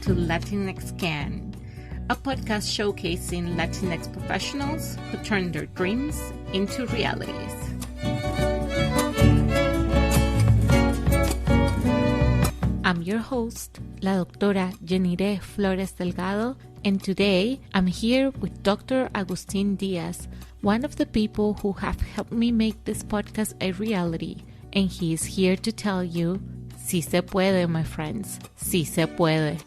to Latinx Can, a podcast showcasing Latinx professionals who turn their dreams into realities. I'm your host, La Doctora Jenire Flores Delgado, and today I'm here with Dr. Agustin Diaz, one of the people who have helped me make this podcast a reality, and he is here to tell you, sí se puede, my friends, sí se puede.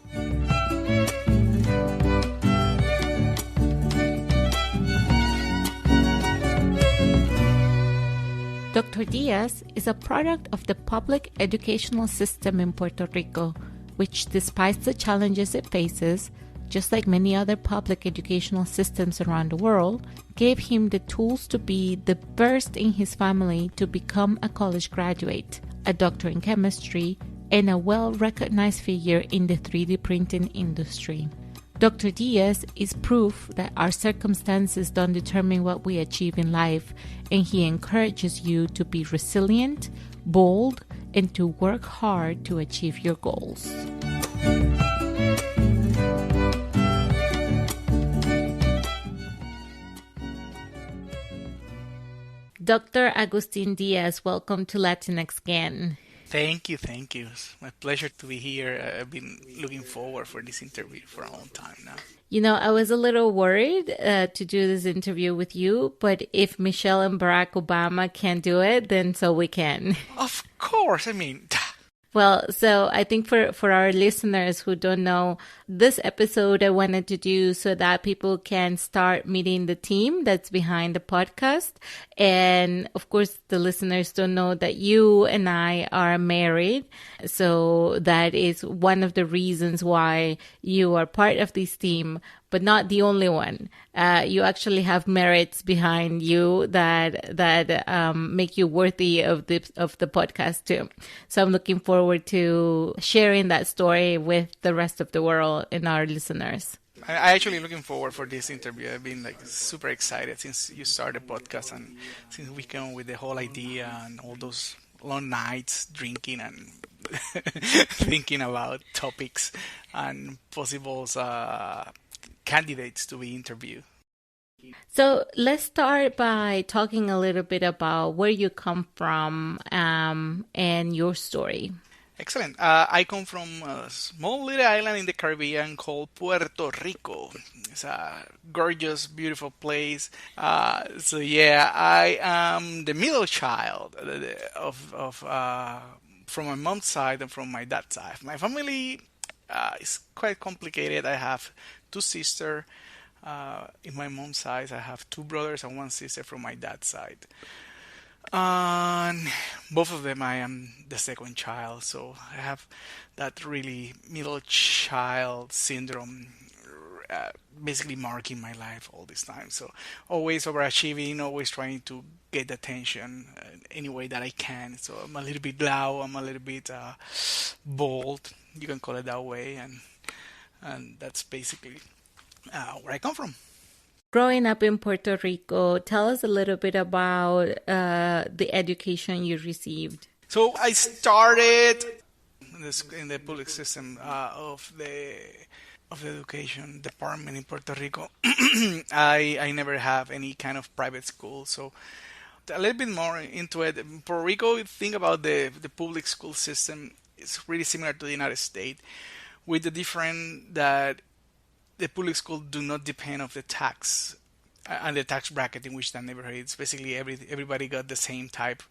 Dr. Diaz is a product of the public educational system in Puerto Rico, which, despite the challenges it faces, just like many other public educational systems around the world, gave him the tools to be the first in his family to become a college graduate, a doctor in chemistry, and a well-recognized figure in the 3D printing industry. Dr. Diaz is proof that our circumstances don't determine what we achieve in life, and he encourages you to be resilient, bold, and to work hard to achieve your goals. Dr. Agustin Diaz, welcome to Latinx Can. Thank you. It's my pleasure to be here. I've been looking forward for this interview for a long time now. You know, I was a little worried to do this interview with you, but if Michelle and Barack Obama can do it, then so we can. Of course. Well, so I think for our listeners who don't know, this episode I wanted to do so that people can start meeting the team that's behind the podcast. And of course, the listeners don't know that you and I are married. So that is one of the reasons why you are part of this team, but not the only one. You actually have merits behind you that make you worthy of the podcast too. So I'm looking forward to sharing that story with the rest of the world and our listeners. I'm actually looking forward for this interview. I've been super excited since you started the podcast and since we came with the whole idea and all those long nights drinking and thinking about topics and possible candidates to be interviewed. So let's start by talking a little bit about where you come from and your story. Excellent. I come from a small little island in the Caribbean called Puerto Rico. It's a gorgeous, beautiful place. I am the middle child from my mom's side and from my dad's side. My family is quite complicated. I have two sisters. In my mom's side, I have two brothers and one sister from my dad's side. And both of them, I am the second child, so I have that really middle child syndrome basically marking my life all this time. So always overachieving, always trying to get attention any way that I can. So I'm a little bit loud, I'm a little bit bold, you can call it that way, and that's basically where I come from. Growing up in Puerto Rico, tell us a little bit about the education you received. So I started in the public system of the education department in Puerto Rico. I never have any kind of private school, so a little bit more into it. In Puerto Rico, think about the public school system. It's really similar to the United States, with the difference that the public school do not depend on the tax and the tax bracket in which that neighborhood is. Basically, everybody got the same type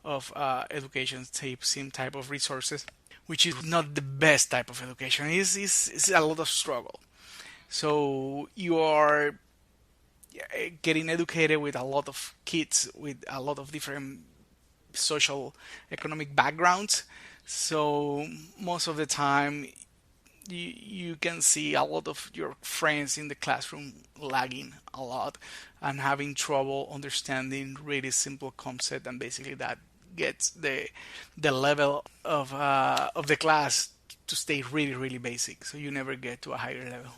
of education, same type of resources, which is not the best type of education. It's a lot of struggle. So you are getting educated with a lot of kids with a lot of different social, economic backgrounds. So most of the time, you can see a lot of your friends in the classroom lagging a lot and having trouble understanding really simple concept, and basically that gets the level of the class to stay really, really basic. So you never get to a higher level.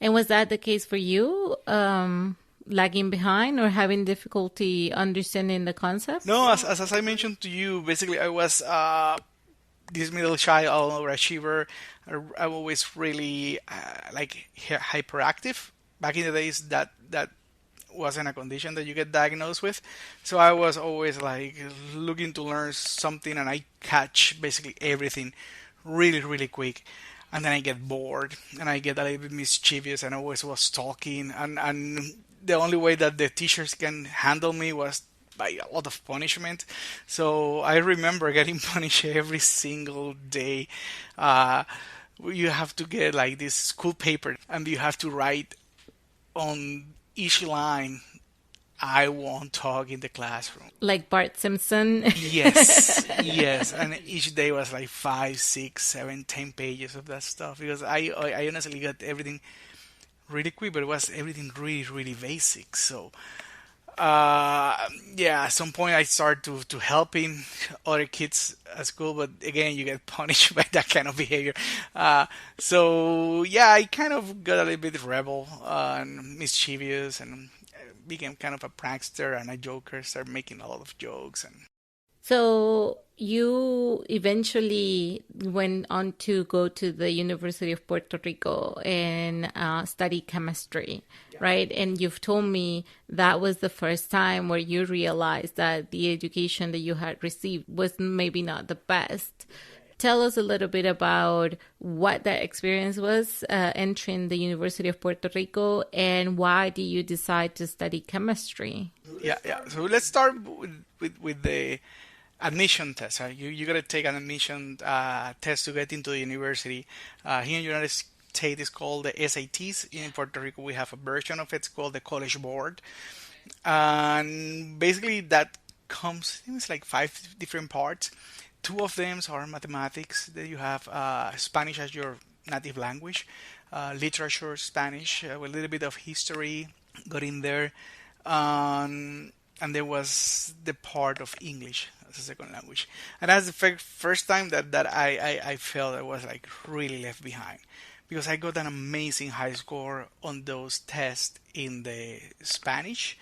And was that the case for you? Lagging behind or having difficulty understanding the concept? No, as I mentioned to you, basically I was this middle child or achiever. I'm always really like hyperactive. Back in the days, that wasn't a condition that you get diagnosed with. So I was always like looking to learn something, and I catch basically everything really, really quick. And then I get bored, and I get a little bit mischievous, and I always was talking. And the only way that the teachers can handle me was by a lot of punishment. So I remember getting punished every single day. Uh, you have to get like this school paper, and you have to write on each line, I won't talk in the classroom. Like Bart Simpson. Yes, yes, and each day was like 5, 6, 7, 10 pages of that stuff because I honestly got everything really quick, but it was everything really really basic. So yeah, at some point I started to helping other kids at school, but again, you get punished by that kind of behavior. So yeah, I kind of got a little bit rebel and mischievous, and became kind of a prankster and a joker. Started making a lot of jokes, and So you eventually went on to go to the University of Puerto Rico and study chemistry, right? And you've told me that was the first time where you realized that the education that you had received was maybe not the best. Tell us a little bit about what that experience was entering the University of Puerto Rico, and why do you decide to study chemistry? yeah, yeah. So let's start with the admission test. You gotta take an admission test to get into the university. Here in the United States, it's called the SATs. In Puerto Rico, we have a version of it. It's called the College Board, and basically that comes. I think it's like 5 different parts. Two of them are mathematics. That you have Spanish as your native language, literature, Spanish, with a little bit of history got in there, and there was the part of English as a second language. And that's the first time that I felt I was like really left behind, because I got an amazing high score on those tests in the Spanish,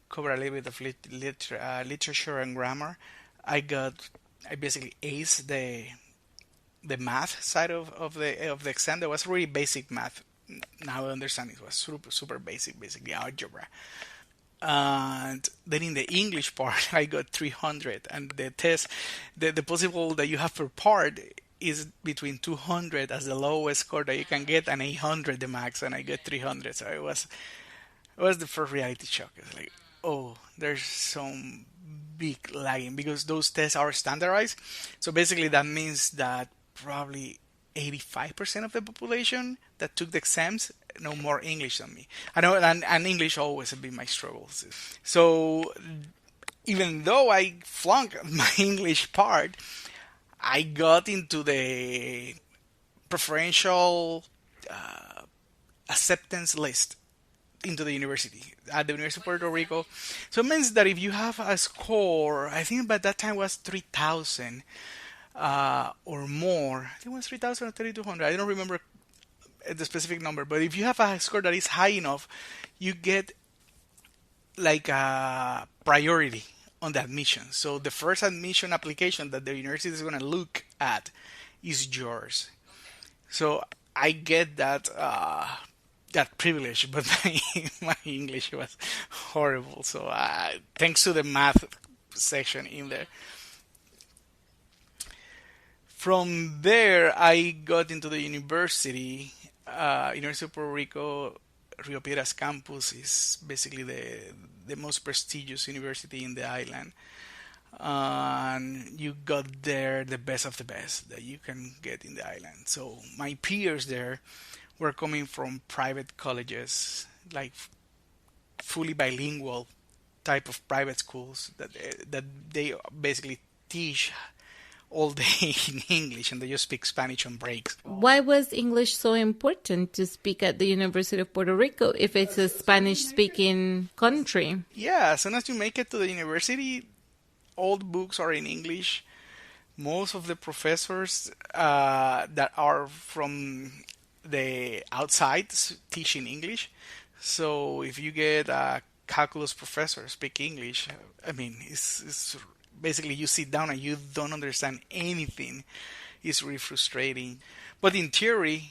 cover a little bit of literature and grammar. I basically aced the math side of the exam. That was really basic math. Now I understand it was super basic, basically algebra. And then in the English part, I got 300, and the test, the possible that you have per part is between 200 as the lowest score that you can get, and 800 the max, and I got 300. So it was the first reality shock. It's like, oh, there's some big lagging, because those tests are standardized. So basically, that means that probably 85% of the population that took the exams know more English than me. I know, and English always has been my struggles. So even though I flunked my English part, I got into the preferential acceptance list into the university at the University of Puerto Rico. So it means that if you have a score, I think by that time was 3,000 or more. I think it was 3,000 or 3,200. I don't remember the specific number, but if you have a score that is high enough, you get like a priority on the admission. So the first admission application that the university is going to look at is yours. So I get that privilege, but my English was horrible. So thanks to the math section in there. From there, I got into the university. University of Puerto Rico, Rio Piedras campus is basically the most prestigious university in the island. And you got there the best of the best that you can get in the island. So my peers there were coming from private colleges, like fully bilingual type of private schools that they basically teach all day in English, and they just speak Spanish on breaks. Why was English so important to speak at the University of Puerto Rico if it's a Spanish-speaking country? Yeah, as soon as you make it to the university, all the books are in English. Most of the professors that are from the outside teach in English. So if you get a calculus professor speak English, I mean, it's basically you sit down and you don't understand anything. It's really frustrating. But in theory,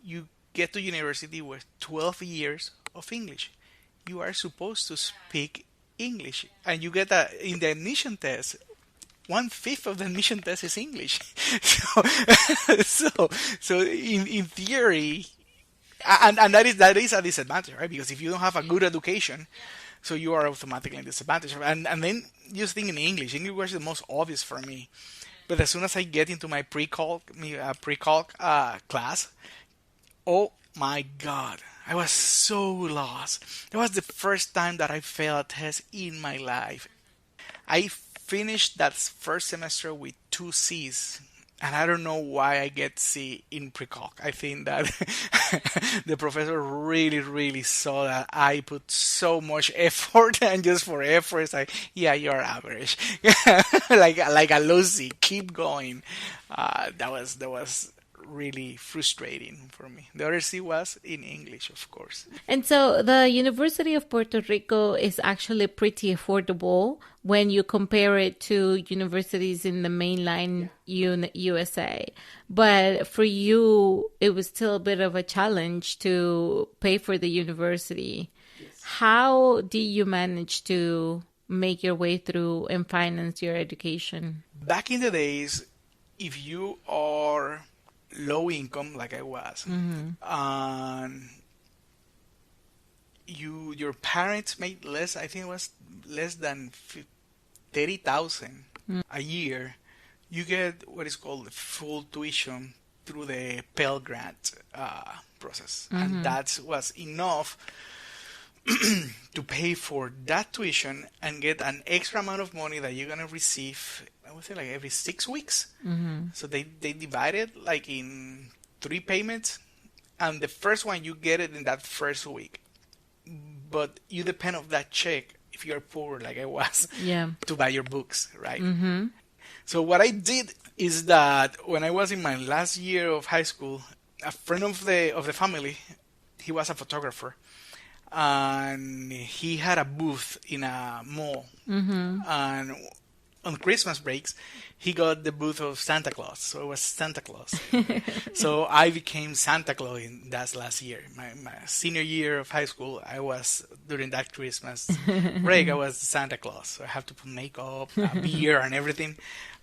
you get to university with 12 years of English. You are supposed to speak English, and you get that in the admission test. 1/5 of the admission test is English. So, so in theory, and that is a disadvantage, right? Because if you don't have a good education, so you are automatically disadvantaged. And then just think in English. English was the most obvious for me. But as soon as I get into my pre-calc class, oh my God, I was so lost. That was the first time that I failed a test in my life. I finished that first semester with 2 C's. And I don't know why I get C in pre-calc. I think that the professor really, really saw that I put so much effort, and just for effort, it's like, yeah, you're average. like a low C. Keep going. That was really frustrating for me. The other C was in English, of course. And so the University of Puerto Rico is actually pretty affordable when you compare it to universities in the mainland USA. But for you, it was still a bit of a challenge to pay for the university. Yes. How did you manage to make your way through and finance your education? Back in the days, if you are low income like I was, and your parents made less, I think it was less than 30,000 a year, you get what is called the full tuition through the Pell Grant process, and that was enough to pay for that tuition and get an extra amount of money that you're gonna receive, I would say, like every 6 weeks. So they divide it like in 3 payments, and the first one you get it in that first week, but you depend on that check if you're poor like I was, to buy your books, right? So what I did is that when I was in my last year of high school, a friend of the family, he was a photographer, and he had a booth in a mall, and on Christmas breaks, he got the booth of Santa Claus. So it was Santa Claus. So I became Santa Claus in that last year. My senior year of high school, I was, during that Christmas break, I was Santa Claus. So I have to put makeup, a beard, and everything.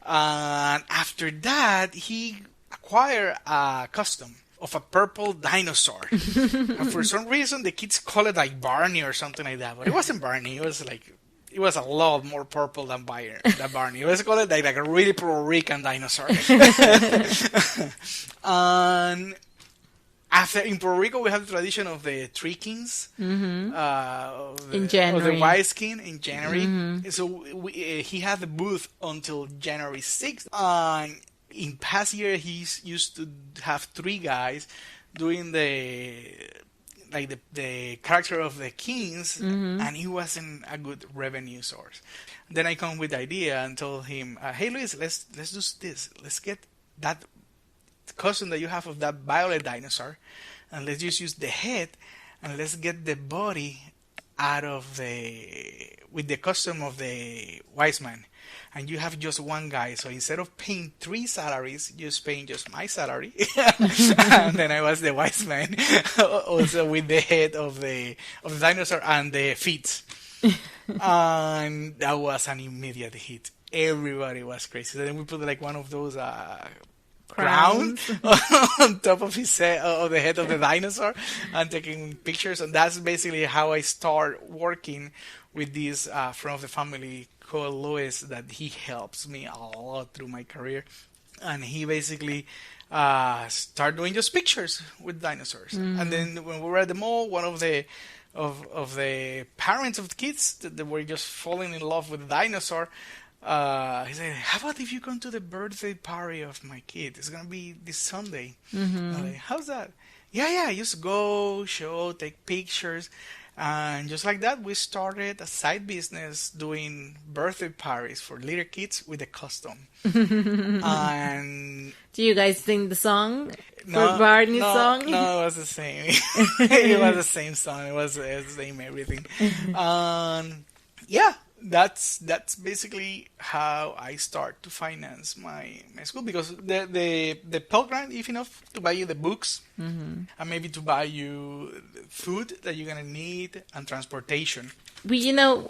And after that, he acquired a custom of a purple dinosaur. And for some reason, the kids call it like Barney or something like that. But it wasn't Barney. It was a lot more purple than Barney. It was called like a really Puerto Rican dinosaur. And after, in Puerto Rico, we have the tradition of the Three Kings, in January, of the White Skin in January. So he had the booth until January 6th. And in past year, he used to have 3 guys doing the character of the kings, and he wasn't a good revenue source. Then I come with the idea and told him, hey Luis, let's do this. Let's get that costume that you have of that violet dinosaur, and let's just use the head, and let's get the body out of with the costume of the wise man. And you have just one guy, so instead of paying 3 salaries, you're paying just my salary. And then I was the wise man, also with the head of the dinosaur and the feet. And that was an immediate hit. Everybody was crazy. So then we put like one of those crowns on top of his head, of the head of the dinosaur, and taking pictures. And that's basically how I start working with this friend of the family called Luis, that he helps me a lot through my career. And he basically started doing just pictures with dinosaurs. And then when we were at the mall, one of the parents of the kids that were just falling in love with the dinosaur, he said, how about if you come to the birthday party of my kid? It's going to be this Sunday. I'm like, how's that? Yeah, just go, show, take pictures. And just like that, we started a side business doing birthday parties for little kids with a custom. And do you guys sing the song? For Barney's song? No, it was the same. It was the same song. It was the same everything. Yeah, that's basically how I start to finance my school, because the Pell Grant is enough to buy you the books and maybe to buy you food that you're gonna need and transportation. But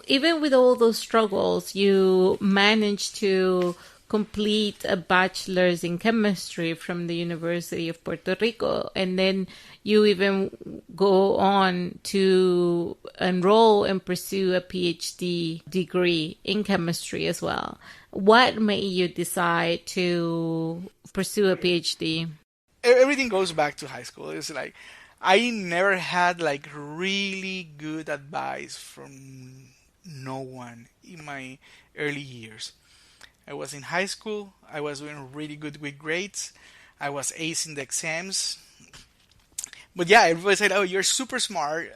even with all those struggles, you managed to complete a bachelor's in chemistry from the University of Puerto Rico. And then you even go on to enroll and pursue a PhD degree in chemistry as well. What made you decide to pursue a PhD? Everything goes back to high school. It's like I never had like really good advice from no one in my early years. I was in high school. I was doing really good with grades. I was acing the exams. But yeah, everybody said, "Oh, you're super smart.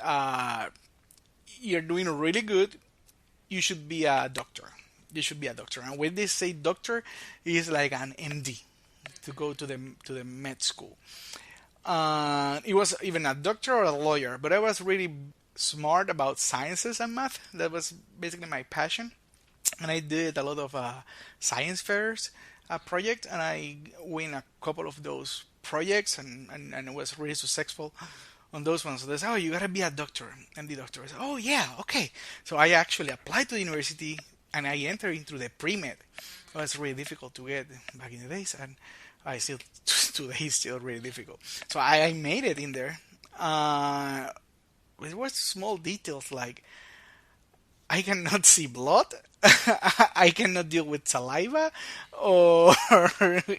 You're doing really good. You should be a doctor. You should be a doctor." And when they say doctor, it's like an MD to go to the med school. It was even a doctor or a lawyer, but I was really smart about sciences and math. That was basically my passion, and I did a lot of science fairs project, and I win a couple of those projects, and it was really successful on those ones. So they said, "Oh, you gotta be a doctor," and the doctor said, "Oh yeah, okay." So I actually applied to the university, and I entered into the pre-med. It was really difficult to get back in the days, and I still today is still really difficult. So I made it in there. It was small details like I cannot see blood. I cannot deal with saliva or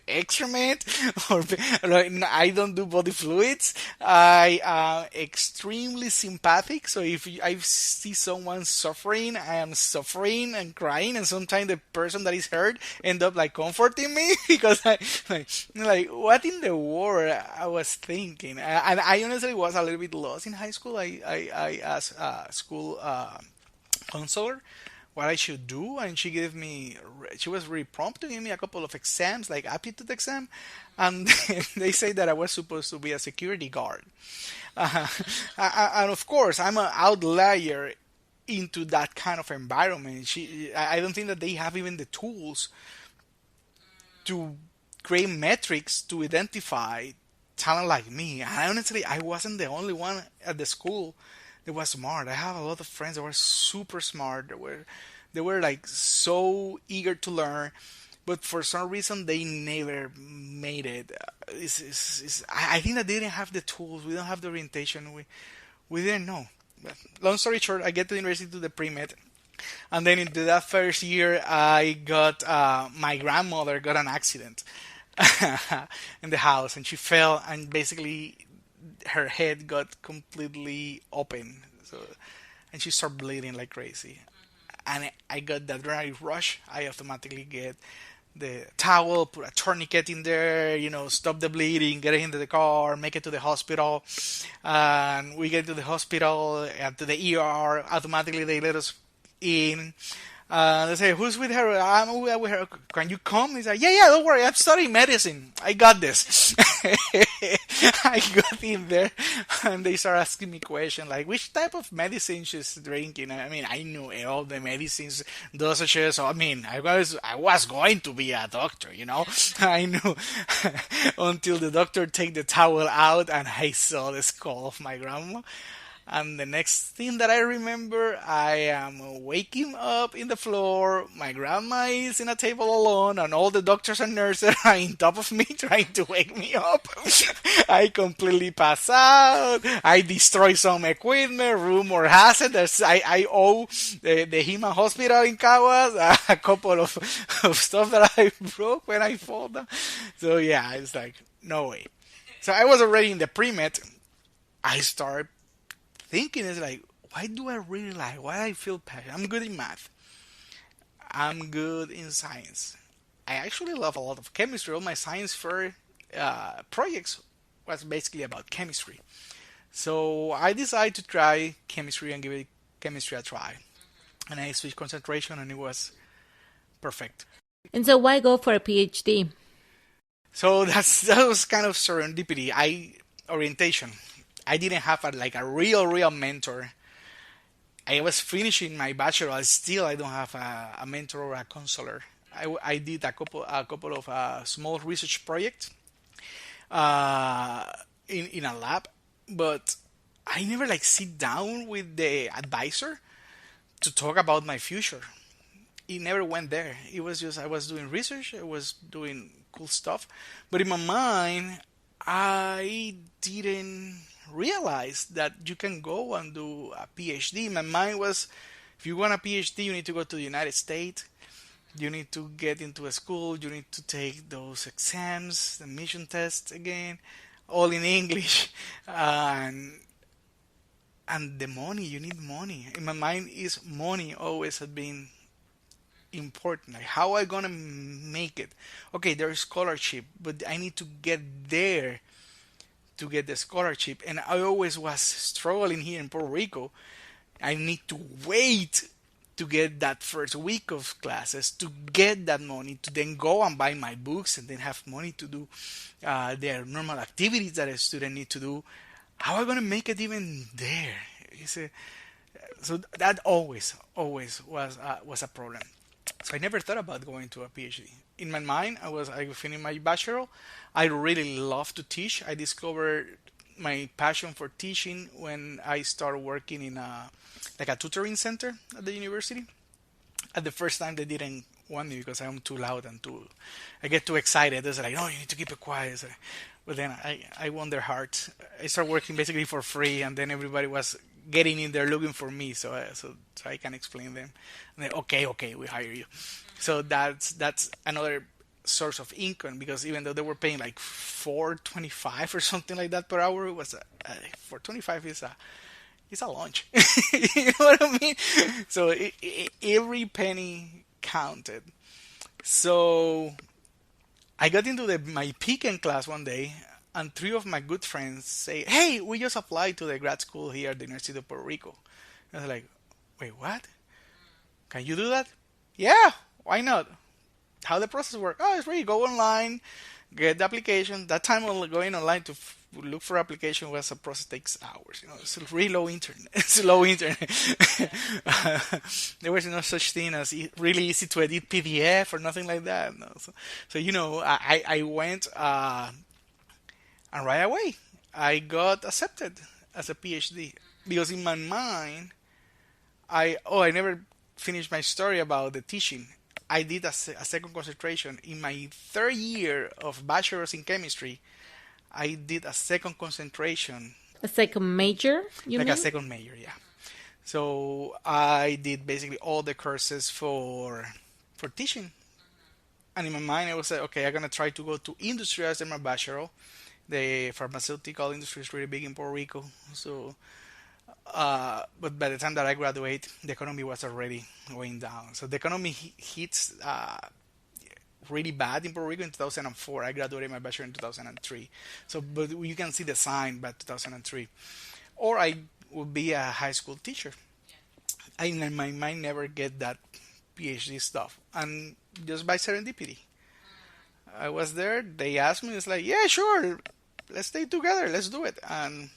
excrement, or like, I don't do body fluids. I am extremely sympathetic, so if I see someone suffering, I am suffering and crying, and sometimes the person that is hurt end up like comforting me because I like what in the world I was thinking. And I honestly was a little bit lost in high school. I asked school counselor what I should do, and she was really prompt to give me a couple of exams, like aptitude exam, and they say that I was supposed to be a security guard. Uh, and of course, I'm an outlier into that kind of environment. I don't think that they have even the tools to create metrics to identify talent like me. And honestly, I wasn't the only one at the school that was smart. I have a lot of friends that were super smart. They were like so eager to learn, but for some reason they never made it. I think that they didn't have the tools. We don't have the orientation. We didn't know. But long story short, I get to the university to the pre-med, and then into that first year, I got my grandmother got an accident in the house, and she fell, and basically her head got completely open. So, and she started bleeding like crazy. And I got the adrenaline rush. I automatically get the towel, put a tourniquet in there, stop the bleeding, get it into the car, make it to the hospital. And we get to the hospital, to the ER. Automatically, they let us in. They say, "Who's with her?" "I'm with her." "Can you come?" He's like, "Yeah, don't worry. I'm studying medicine. I got this." I got in there, and they start asking me questions like, which type of medicine she's drinking. I mean, I knew all the medicines dosages. So, I mean, I was going to be a doctor. I knew until the doctor take the towel out, and I saw the skull of my grandma. And the next thing that I remember, I am waking up in the floor. My grandma is in a table alone, and all the doctors and nurses are on top of me trying to wake me up. I completely pass out. I destroy some equipment. Rumor has it that I owe the Hima Hospital in Caguas a couple of stuff that I broke when I fall down. So yeah, it's like, no way. So I was already in the pre-med. I start thinking is like, why do I really like? Why I feel passionate? I'm good in math. I'm good in science. I actually love a lot of chemistry. All my science fair projects was basically about chemistry. So I decided to try chemistry and give it chemistry a try. And I switched concentration, and it was perfect. And so why go for a PhD? So that was kind of serendipity. Orientation. I didn't have a real mentor I was finishing my bachelor. Still, I don't have a mentor or a counselor. I did a couple of small research projects uh, in a lab, but I never like sit down with the advisor to talk about my future. It never went there. It was just I was doing research, I was doing cool stuff, but in my mind, I didn't realize that you can go and do a PhD. My mind was, if you want a PhD, you need to go to the United States. You need to get into a school. You need to take those exams, the mission tests again, all in English, and the money. You need money. In my mind, is money always had been important. Like, how I gonna make it? Okay, there's scholarship, but I need to get there to get the scholarship. And I always was struggling here in Puerto Rico. I need to wait to get that first week of classes to get that money to then go and buy my books and then have money to do their normal activities that a student need to do. How am I gonna make it even there? So that always was a problem. So I never thought about going to a PhD. In my mind, I finished my bachelor. I really love to teach. I discovered my passion for teaching when I started working in a tutoring center at the university. At the first time, they didn't want me because I'm too loud and I get too excited. They're like, "No, you need to keep it quiet." But then I won their heart. I started working basically for free, and then everybody was getting in there looking for me, so I can explain them. And they, okay, we hire you. So that's another source of income, because even though they were paying like 4.25 or something like that per hour, it was 4.25 is a lunch. You know what I mean? So every penny counted. So I got into my pecan class one day, and three of my good friends say, "Hey, we just applied to the grad school here at the University of Puerto Rico." And I was like, "Wait, what? Can you do that?" "Yeah, why not?" "How the process work?" "Oh, it's really go online, get the application." That time going online to look for application was a process takes hours. It's really low internet. It's low internet. There was no such thing as really easy to edit PDF or nothing like that. No. So I went and right away I got accepted as a PhD, because in my mind I never finished my story about the teaching. I did a second concentration in my third year of bachelor's in chemistry. I did a second concentration. A second major, you like mean? a second major, yeah. So I did basically all the courses for teaching. And in my mind, I was like, okay, I'm gonna try to go to industry as my bachelor. The pharmaceutical industry is really big in Puerto Rico. So, but by the time that I graduate, the economy was already going down. So the economy hits really bad in Puerto Rico in 2004. I graduated my bachelor in 2003. So, but you can see the sign by 2003. Or I would be a high school teacher. I in my mind never get that PhD stuff, and just by serendipity, I was there. They asked me. It's like, yeah, sure, let's stay together, let's do it, and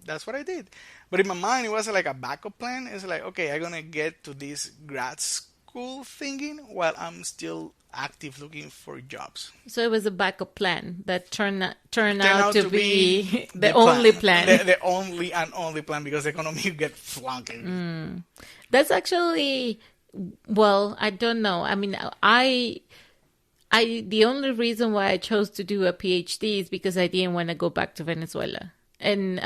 that's what I did. But in my mind, it was like a backup plan. It's like, okay, I'm gonna get to this grad school thinking while I'm still active looking for jobs. So it was a backup plan that turned out to be the only plan. The only and only plan, because the economy get flunking. That's actually, well, I don't know. I mean, the only reason why I chose to do a PhD is because I didn't want to go back to Venezuela. And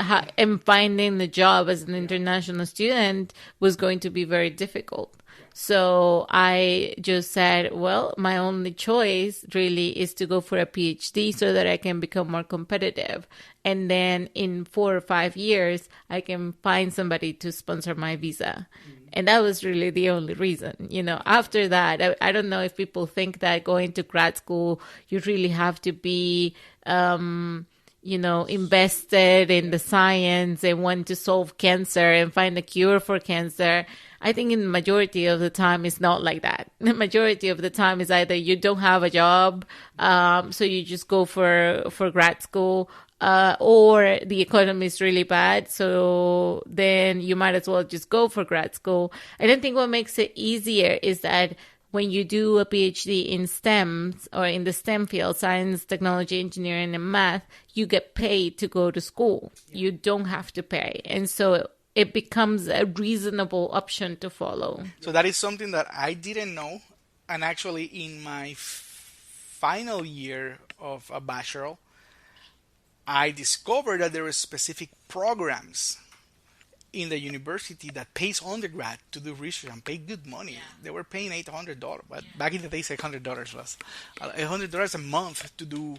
finding the job as an international student was going to be very difficult. So I just said, well, my only choice really is to go for a PhD so that I can become more competitive. And then in 4 or 5 years, I can find somebody to sponsor my visa. And that was really the only reason. After that, I don't know if people think that going to grad school, you really have to be invested in the science and want to solve cancer and find a cure for cancer. I think in the majority of the time, it's not like that. The majority of the time is either you don't have a job, so you just go for grad school, or the economy is really bad, so then you might as well just go for grad school. I don't think what makes it easier is that when you do a PhD in STEM or in the STEM field, science, technology, engineering, and math, you get paid to go to school. You don't have to pay. And so it becomes a reasonable option to follow. So that is something that I didn't know. And actually, in my final year of a bachelor, I discovered that there were specific programs in the university that pays undergrad to do research and pay good money. They were paying $800, but back in the days, $800 was $800 a month to do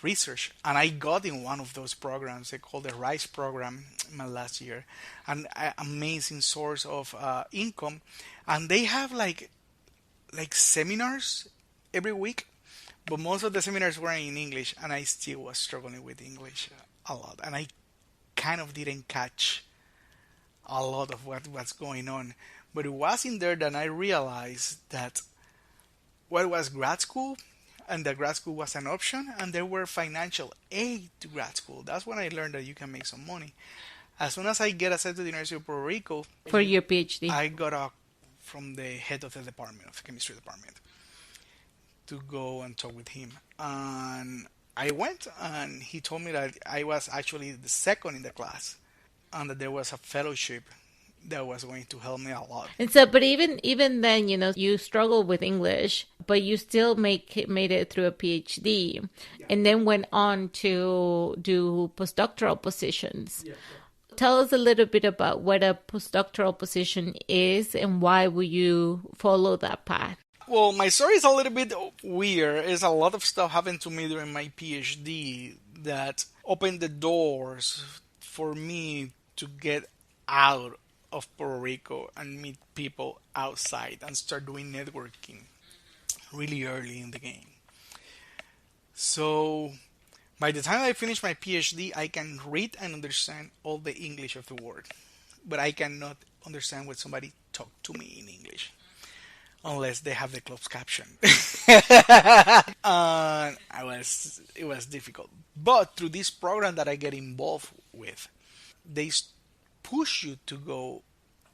research. And I got in one of those programs. They called the RISE program in my last year, an amazing source of income. And they have like seminars every week, but most of the seminars were in English, and I still was struggling with English a lot, and I kind of didn't catch a lot of what's going on. But it was in there that I realized that what was grad school, and that grad school was an option, and there were financial aid to grad school. That's when I learned that you can make some money. As soon as I get accepted to the University of Puerto Rico for your PhD, I got a from the head of the department, of the chemistry department, to go and talk with him. And I went, and he told me that I was actually the second in the class, and that there was a fellowship that was going to help me a lot. And so, but even then, you struggled with English, but you still made it through a PhD, and then went on to do postdoctoral positions. Tell us a little bit about what a postdoctoral position is and why would you follow that path? Well, my story is a little bit weird. It's a lot of stuff happened to me during my PhD that opened the doors for me to get out of Puerto Rico and meet people outside and start doing networking really early in the game. So by the time I finish my PhD, I can read and understand all the English of the world, but I cannot understand when somebody talk to me in English unless they have the closed caption. It was difficult. But through this program that I get involved with, they push you to go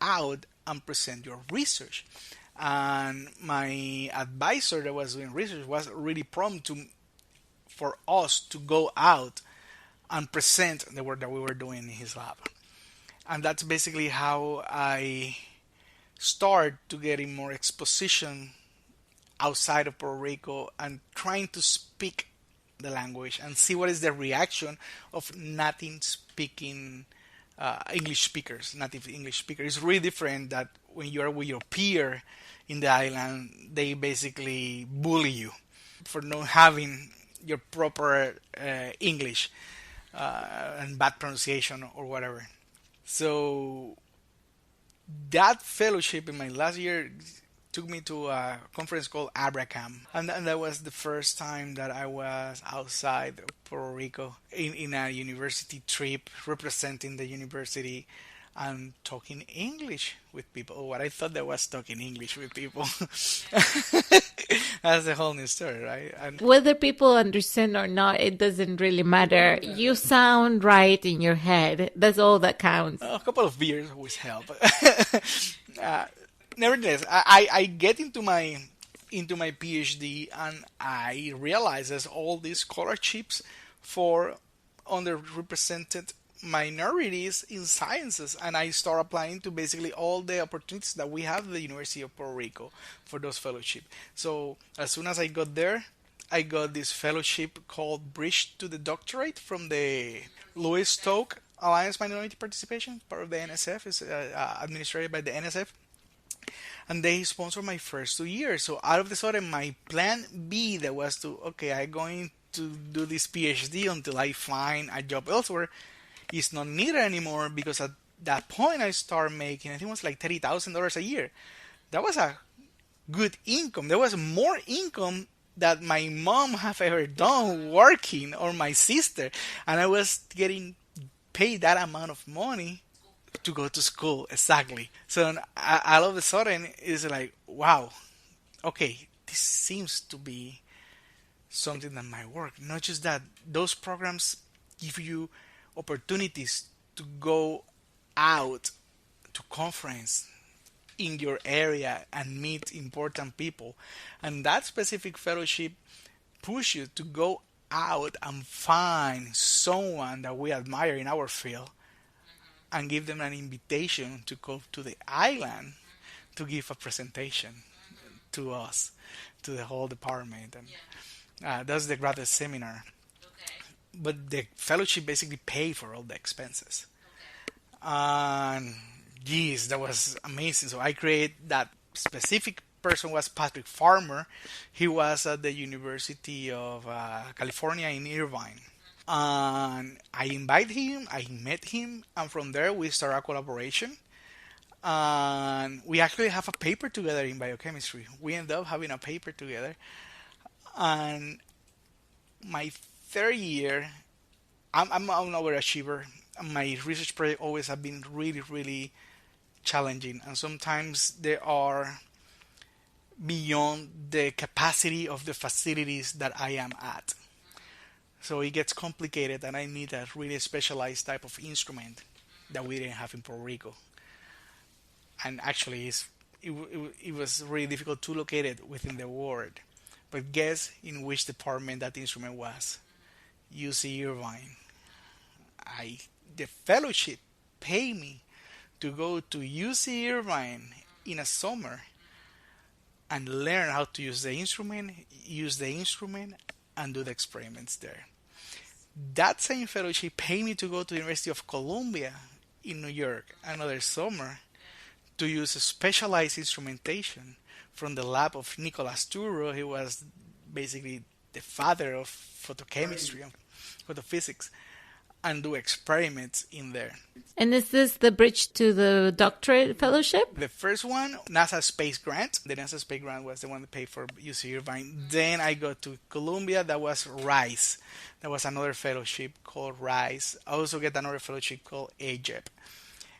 out and present your research. And my advisor that was doing research was really prompt for us to go out and present the work that we were doing in his lab. And that's basically how I start to getting more exposition outside of Puerto Rico and trying to speak the language and see what is the reaction of native English speakers. It's really different that when you are with your peer in the island, they basically bully you for not having your proper English and bad pronunciation or whatever. So that fellowship in my last year took me to a conference called Abracam, and that was the first time that I was outside of Puerto Rico in a university trip, representing the university and talking English with people. Oh, what I thought that was talking English with people. That's a whole new story, right? And whether people understand or not, it doesn't really matter. You sound right in your head. That's all that counts. A couple of beers always help. Nevertheless, I get into my PhD, and I realize there's all these scholarships for underrepresented minorities in sciences, and I start applying to basically all the opportunities that we have at the University of Puerto Rico for those fellowships. So as soon as I got there, I got this fellowship called Bridge to the Doctorate from the Louis Stokes Alliance Minority Participation, part of the NSF, is administered by the NSF. And they sponsored my first 2 years. So out of the sudden, my plan B that was to, okay, I'm going to do this PhD until I find a job elsewhere, is not needed anymore, because at that point I started making, I think it was like $30,000 a year. That was a good income. There was more income that my mom have ever done working, or my sister. And I was getting paid that amount of money to go to school. Exactly. So all of a sudden it's like, wow, okay, this seems to be something that might work. Not just that, those programs give you opportunities to go out to conference in your area and meet important people. And that specific fellowship push you to go out and find someone that we admire in our field and give them an invitation to go to the island to give a presentation to us, to the whole department. And that's the graduate seminar. But the fellowship basically paid for all the expenses. And geez, that was amazing. So I created that specific person was Patrick Farmer. He was at the University of California in Irvine. And I invited him, I met him, and from there we started a collaboration. And we actually have a paper together in biochemistry. We ended up having a paper together. And my third year, I'm an overachiever. My research project always have been really, really challenging, and sometimes they are beyond the capacity of the facilities that I am at. So it gets complicated, and I need a really specialized type of instrument that we didn't have in Puerto Rico. And actually, it was really difficult to locate it within the world. But guess in which department that instrument was? UC Irvine. The fellowship paid me to go to UC Irvine in a summer and learn how to use the instrument, and do the experiments there. That same fellowship paid me to go to the University of Columbia in New York another summer to use a specialized instrumentation from the lab of Nicolas Turo. He was basically the father of photochemistry and photophysics, and do experiments in there. And is this the bridge to the doctorate fellowship? The first one, NASA Space Grant. The NASA Space Grant was the one that paid for UC Irvine. Then I got to Columbia. That was RISE. That was another fellowship called RISE. I also get another fellowship called AGEP.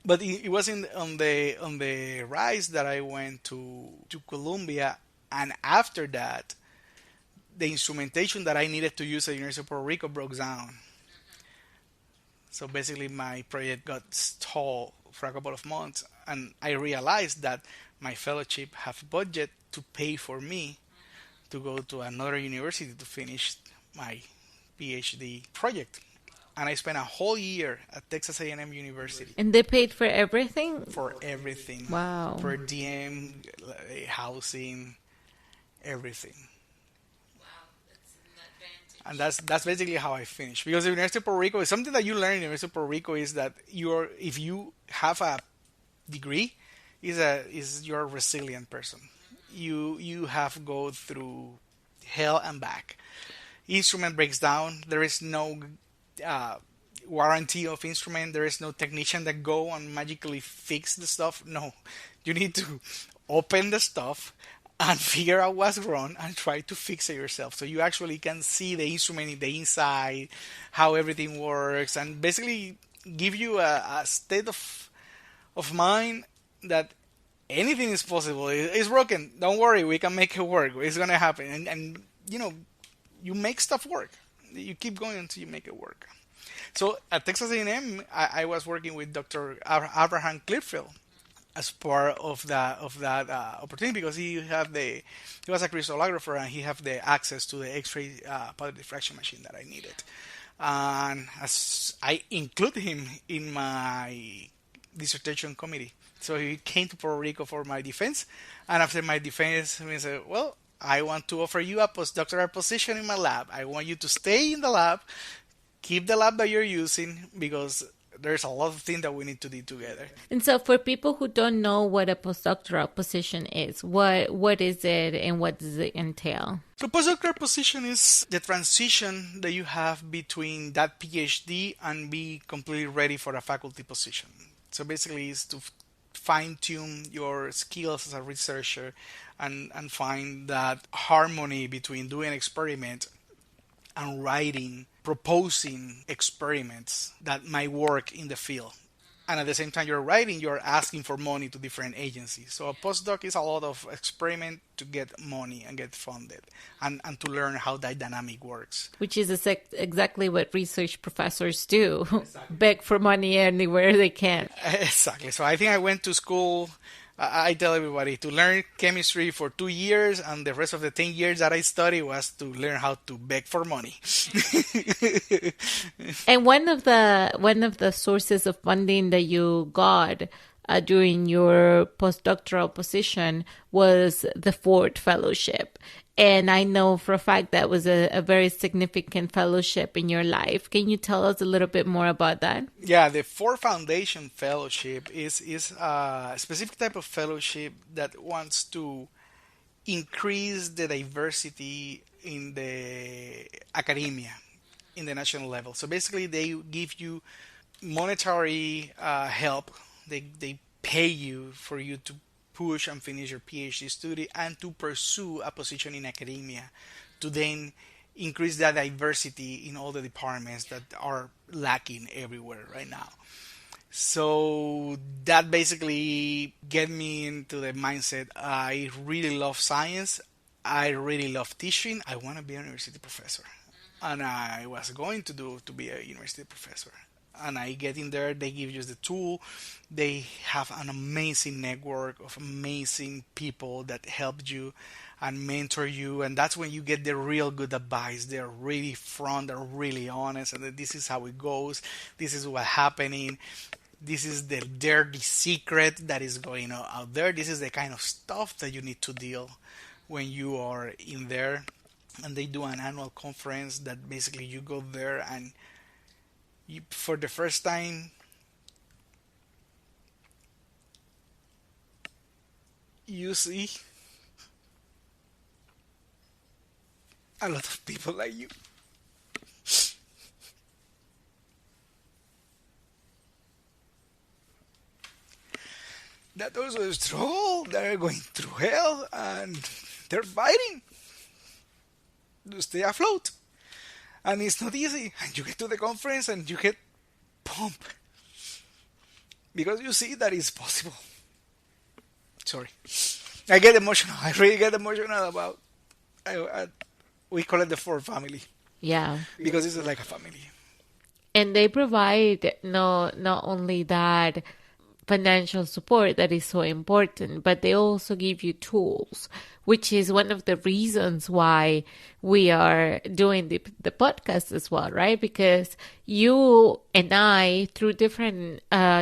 But it was on the RISE that I went to Columbia, and after that, the instrumentation that I needed to use at the University of Puerto Rico broke down. So basically my project got stalled for a couple of months, and I realized that my fellowship have budget to pay for me to go to another university to finish my PhD project. And I spent a whole year at Texas A&M University. And they paid for everything? For everything. Wow. Per diem, housing, everything. And that's basically how I finished. Because the University of Puerto Rico is something that you learn in the University of Puerto Rico is that if you have a degree, you're a resilient person. You have go through hell and back. Instrument breaks down. There is no warranty of instrument. There is no technician that go and magically fix the stuff. No, you need to open the stuff and figure out what's wrong and try to fix it yourself. So you actually can see the instrument in the inside, how everything works, and basically give you a state of mind that anything is possible. It's broken. Don't worry, we can make it work. It's going to happen. And you make stuff work. You keep going until you make it work. So at Texas A&M, I was working with Dr. Abraham Clearfield as part of that opportunity, because he was a crystallographer and he had the access to the X-ray powder diffraction machine that I needed, and as I included him in my dissertation committee. So he came to Puerto Rico for my defense, and after my defense, he said, "Well, I want to offer you a postdoctoral position in my lab. I want you to stay in the lab, keep the lab that you're using, because there's a lot of things that we need to do together." And so for people who don't know what a postdoctoral position is, what is it and what does it entail? So postdoctoral position is the transition that you have between that PhD and be completely ready for a faculty position. So basically it's to fine-tune your skills as a researcher and find that harmony between doing an experiment and writing, proposing experiments that might work in the field. And at the same time you're writing, you're asking for money to different agencies. So a postdoc is a lot of experiment to get money and get funded, and to learn how that dynamic works. Which is exactly what research professors do. Exactly. Beg for money anywhere they can. Exactly. So I think I went to school, I tell everybody, to learn chemistry for 2 years, and the rest of the 10 years that I studied was to learn how to beg for money. And one of the sources of funding that you got during your postdoctoral position was the Ford Fellowship. And I know for a fact that was a very significant fellowship in your life. Can you tell us a little bit more about that? Yeah, the Ford Foundation Fellowship is a specific type of fellowship that wants to increase the diversity in the academia, in the national level. So basically, they give you monetary help. They pay you for you to push and finish your PhD study and to pursue a position in academia, to then increase that diversity in all the departments that are lacking everywhere right now. So that basically get me into the mindset. I really love science. I really love teaching. I want to be a university professor. And I was going to be a university professor. And I get in there, they give you the tool. They have an amazing network of amazing people that help you and mentor you. And that's when you get the real good advice. They're really front, they're really honest. And this is how it goes. This is what's happening. This is the dirty secret that is going on out there. This is the kind of stuff that you need to deal when you are in there. And they do an annual conference that basically you go there and you, for the first time, you see a lot of people like you. That also struggle, they're going through hell, and they're fighting to stay afloat. And it's not easy. And you get to the conference and you get pumped. Because you see that it's possible. Sorry. I get emotional. I really get emotional about... we call it the Ford family. Yeah. Because it's like a family. And they provide not only that financial support that is so important, but they also give you tools, which is one of the reasons why we are doing the podcast as well, right? Because you and I, through different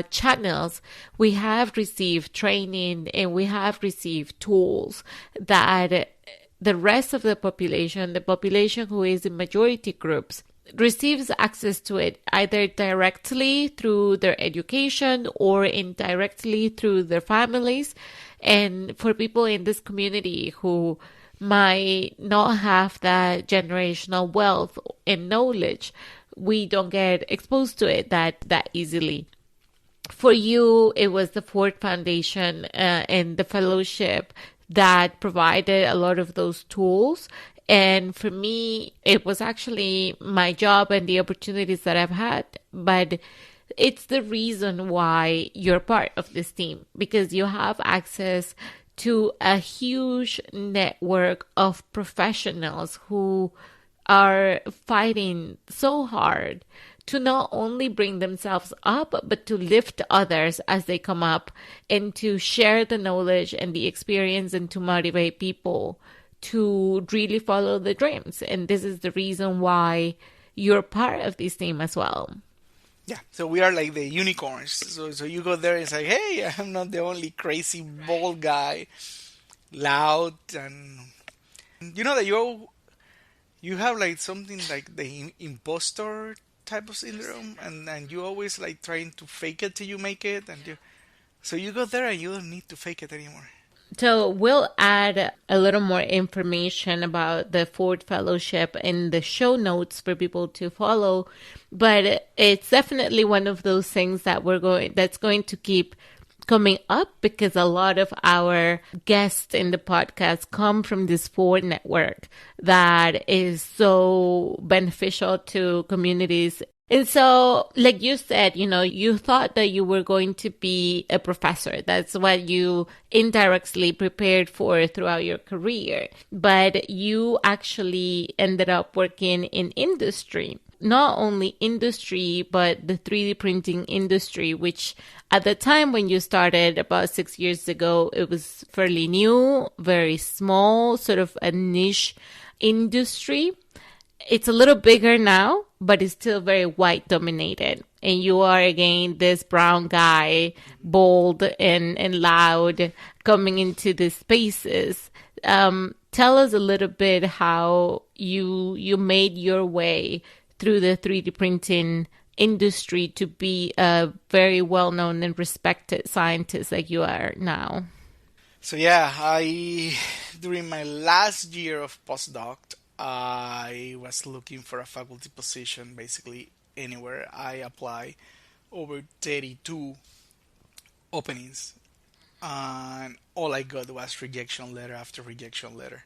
channels, we have received training and we have received tools that the rest of the population who is in majority groups, receives access to it either directly through their education or indirectly through their families. And for people in this community who might not have that generational wealth and knowledge, we don't get exposed to it that easily. For you, it was the Ford Foundation and the fellowship that provided a lot of those tools. And for me, it was actually my job and the opportunities that I've had. But it's the reason why you're part of this team, because you have access to a huge network of professionals who are fighting so hard to not only bring themselves up, but to lift others as they come up and to share the knowledge and the experience and to motivate people to really follow the dreams. And this is the reason why you're part of this team as well. Yeah, so we are like the unicorns. So you go there and say, hey, I'm not the only crazy bald guy, loud, and you know that you have like something like the imposter type of syndrome, and you always like trying to fake it till you make it, so you go there and you don't need to fake it anymore. So we'll add a little more information about the Ford Fellowship in the show notes for people to follow, but it's definitely one of those things that that's going to keep coming up, because a lot of our guests in the podcast come from this Ford network that is so beneficial to communities And so, like you said, you thought that you were going to be a professor. That's what you indirectly prepared for throughout your career. But you actually ended up working in industry. Not only industry, but the 3D printing industry, which at the time when you started about 6 years ago, it was fairly new, very small, sort of a niche industry. It's a little bigger now, but it's still very white dominated. And you are again this brown guy, bold and loud, coming into these spaces. Tell us a little bit how you made your way through the 3D printing industry to be a very well known and respected scientist like you are now. So yeah, I during my last year of postdoc, I was looking for a faculty position basically anywhere. I applied over 32 openings, and all I got was rejection letter after rejection letter.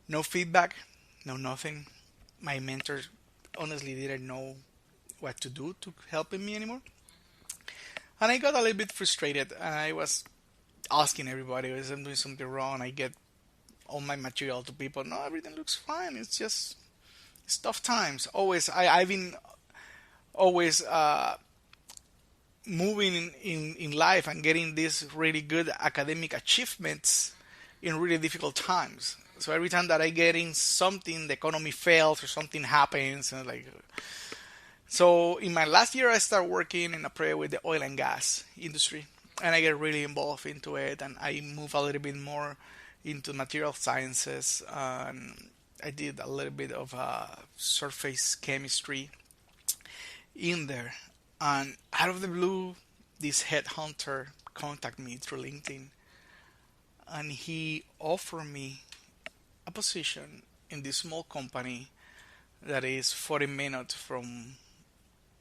No feedback, no nothing. My mentor honestly didn't know what to do to help me anymore. And I got a little bit frustrated. And I was asking everybody, is I'm doing something wrong? I get all my material to people. No, everything looks fine. It's just it's tough times. I've been always moving in life and getting these really good academic achievements in really difficult times. So every time that I get in something, the economy fails or something happens, and like so in my last year, I started working in a project with the oil and gas industry, and I get really involved into it, and I move a little bit more into material sciences, and I did a little bit of surface chemistry in there. And out of the blue, this headhunter contacted me through LinkedIn, and he offered me a position in this small company that is 40 minutes from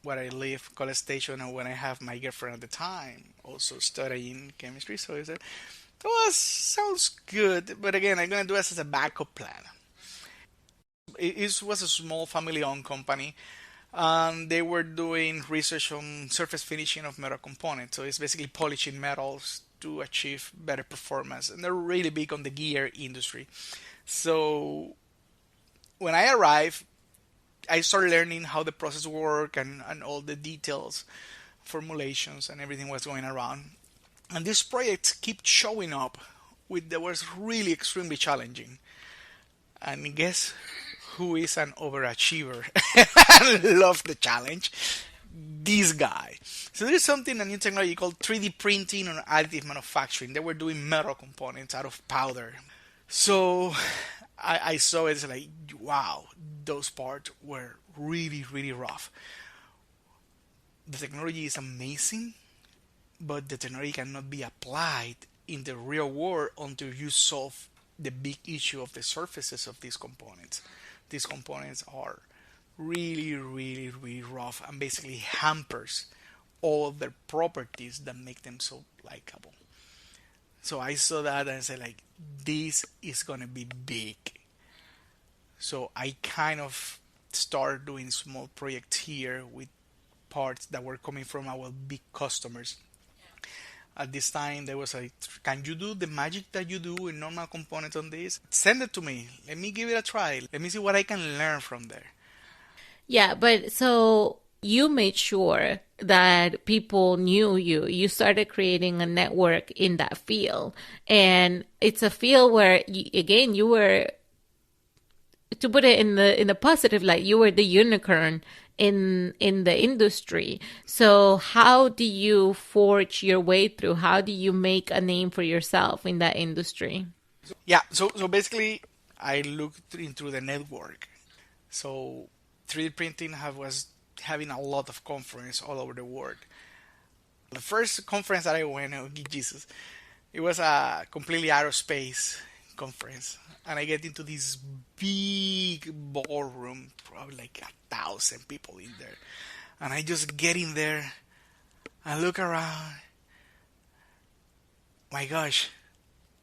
where I live, College Station, and when I have my girlfriend at the time, also studying chemistry. So he said, well, sounds good, but again, I'm gonna do this as a backup plan. It was a small family-owned company, and they were doing research on surface finishing of metal components. So it's basically polishing metals to achieve better performance, and they're really big on the gear industry. So when I arrived, I started learning how the process worked and all the details, formulations, and everything was going around. And this project kept showing up with that was really extremely challenging. And guess who is an overachiever and loves the challenge? This guy. So there's something, a new technology called 3D printing and additive manufacturing. They were doing metal components out of powder. So I saw it, it's like, wow, those parts were really, really rough. The technology is amazing, but the technology cannot be applied in the real world until you solve the big issue of the surfaces of these components. These components are really, really, really rough and basically hampers all of their properties that make them so likable. So I saw that and I said, like, this is gonna be big. So I kind of started doing small projects here with parts that were coming from our big customers. At this time, there was like, can you do the magic that you do in normal components on this? Send it to me. Let me give it a try. Let me see what I can learn from there. Yeah, but so you made sure that people knew you. You started creating a network in that field. And it's a field where, again, you were, to put it in the positive light, you were the unicorn in the industry. So how do you forge your way through? How do you make a name for yourself in that industry? Yeah, so basically, I looked into the network. So 3D printing was having a lot of conference all over the world. The first conference that I went, oh Jesus, it was a completely aerospace conference, and I get into this big ballroom, probably like 1,000 people in there, and I just get in there and look around. My gosh,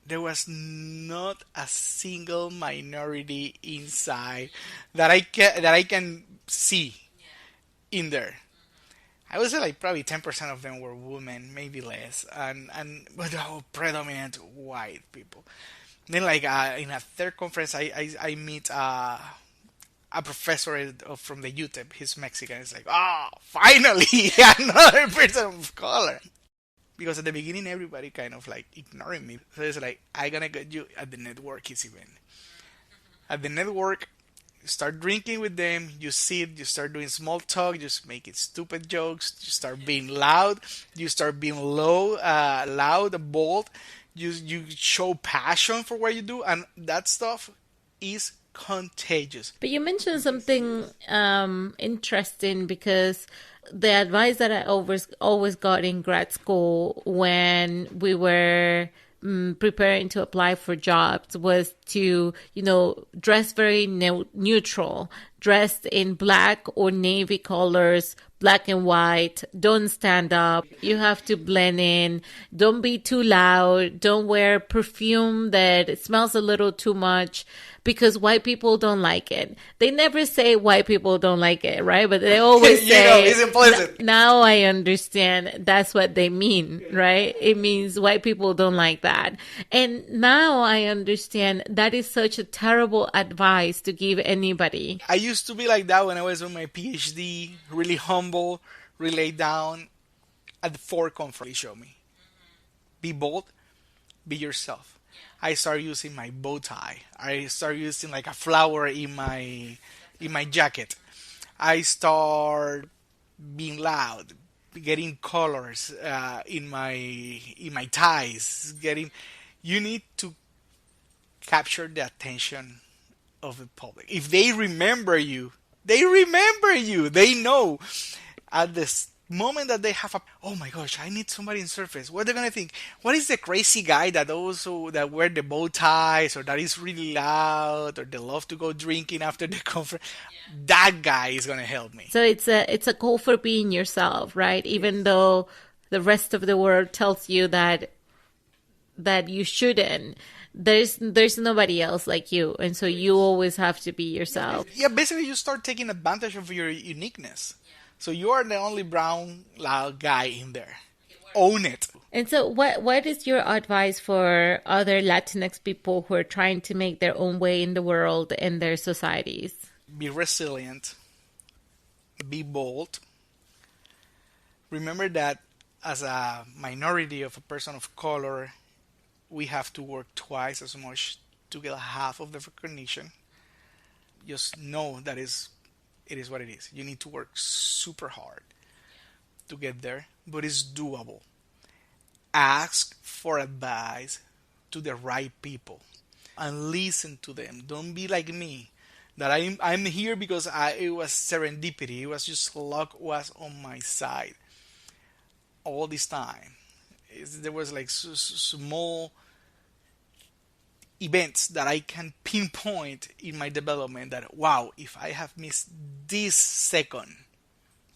there was not a single minority inside that I can see in there. I would say like probably 10% of them were women, maybe less, but predominant white people. Then like in a third conference, I meet a professor from the UTEP. He's Mexican. It's like, oh, finally another person of color. Because at the beginning, everybody kind of like ignoring me. So it's like, I gonna get you at the networking event. At the network, you start drinking with them, you sit, you start doing small talk, just making stupid jokes, you start being loud, you start being loud, bold, you show passion for what you do, and that stuff is contagious. But you mentioned something interesting, because the advice that I always got in grad school when we were preparing to apply for jobs was to, dress very neutral, dressed in black or navy colors, black and white. Don't stand up. You have to blend in. Don't be too loud. Don't wear perfume that smells a little too much, because white people don't like it. They never say white people don't like it, right? But they always say, it's implicit. Now I understand that's what they mean, right? It means white people don't like that. And now I understand that is such a terrible advice to give anybody. I used to be like that when I was on my PhD, really humble, really laid down. At the Ford conference, show me. Be bold, be yourself. I start using my bow tie. I start using like a flower in my jacket. I start being loud, getting colors in my ties. You need to capture the attention of the public. If they remember you, they remember you. They know at this moment that they have oh my gosh, I need somebody in Surface. What are they gonna think? What is the crazy guy that wear the bow ties, or that is really loud, or they love to go drinking after the conference? Yeah. That guy is gonna help me. So it's a call for being yourself, right? Even though the rest of the world tells you that you shouldn't. There's nobody else like you, and so you always have to be yourself. Yeah, basically you start taking advantage of your uniqueness. So you are the only brown loud guy in there. Own it. And so what is your advice for other Latinx people who are trying to make their own way in the world and their societies? Be resilient. Be bold. Remember that as a minority of a person of color, we have to work twice as much to get half of the recognition. Just know that it is what it is. You need to work super hard to get there, but it's doable. Ask for advice to the right people and listen to them. Don't be like me, that I'm here because it was serendipity. It was just luck was on my side all this time. There was like small events that I can pinpoint in my development that, wow, if I have missed this second,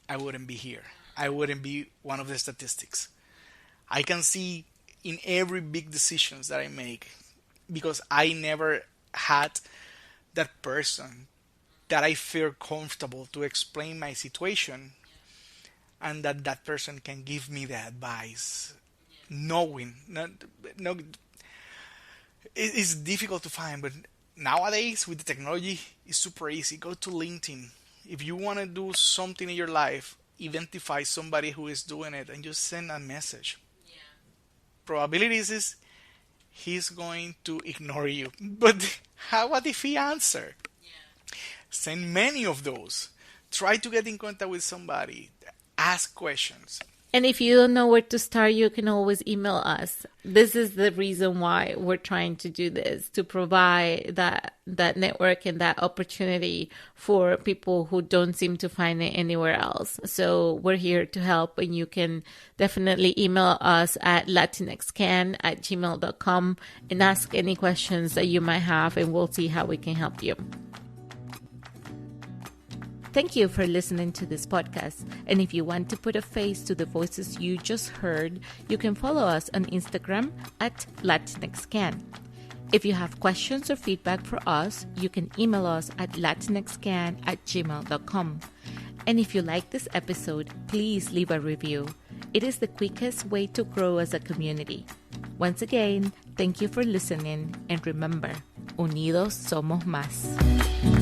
I wouldn't be here. I wouldn't be one of the statistics. I can see in every big decisions that I make, because I never had that person that I feel comfortable to explain my situation, and that person can give me the advice, knowing, it's difficult to find, but nowadays with the technology, it's super easy. Go to LinkedIn. If you want to do something in your life, identify somebody who is doing it and just send a message. Yeah. Probabilities is he's going to ignore you. But what if he answer? Yeah. Send many of those. Try to get in contact with somebody. Ask questions. And if you don't know where to start, you can always email us. This is the reason why we're trying to do this, to provide that network and that opportunity for people who don't seem to find it anywhere else. So we're here to help, and you can definitely email us at latinxcan@gmail.com and ask any questions that you might have, and we'll see how we can help you. Thank you for listening to this podcast. And if you want to put a face to the voices you just heard, you can follow us on Instagram at LatinxCan. If you have questions or feedback for us, you can email us at latinxcan@gmail.com. And if you like this episode, please leave a review. It is the quickest way to grow as a community. Once again, thank you for listening, and remember, unidos somos más.